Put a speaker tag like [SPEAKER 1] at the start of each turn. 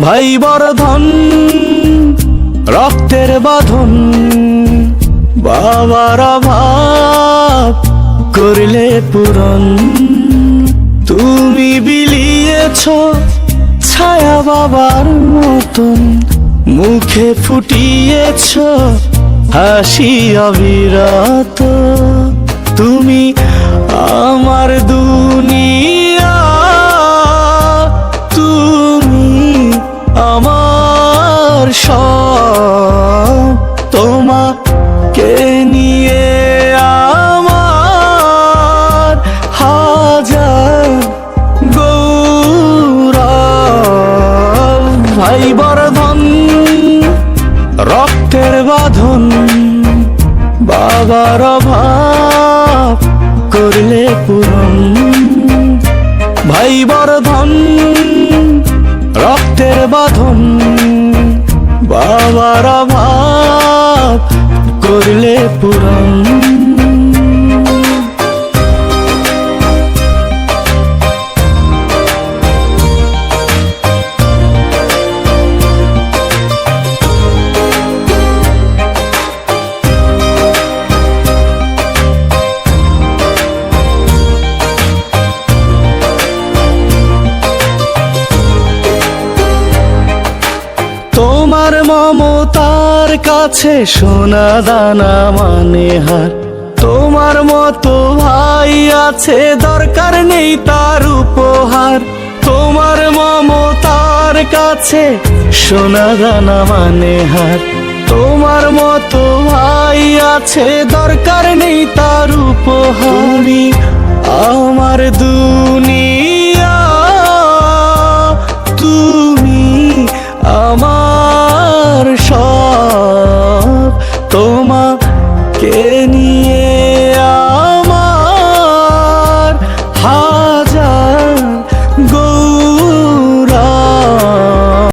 [SPEAKER 1] ভাই বর্ধন রক্তের বাঁধন, বাবার অভাব করলে পূরণ। তুমি বিলিয়েছ ছায়া বাবার মতন, মুখে ফুটিয়েছ হাসি অবিরত। তুমি আমার দুনিয়া, তুমি আমার সব। তোমাকে নিয়ে আমার হাজার গৌরব। ভাই বর্ধন রক্তের বাঁধন, বাবার অভাব করলে পূরণ। ভাই বর্ধন রক্তের বাঁধন, বাবার অভাব করলে পূরণ। তোমার মমতার কাছে সোনা দানা মানে হার। তোমার মতো ভাই আছে, দরকার নেই তার উপহার। তোমার মমতার কাছে সোনা দানা মানে হার। তোমার মতো ভাই আছে, দরকার নেই তার উপহার। তুমি আমার দুনিয়া,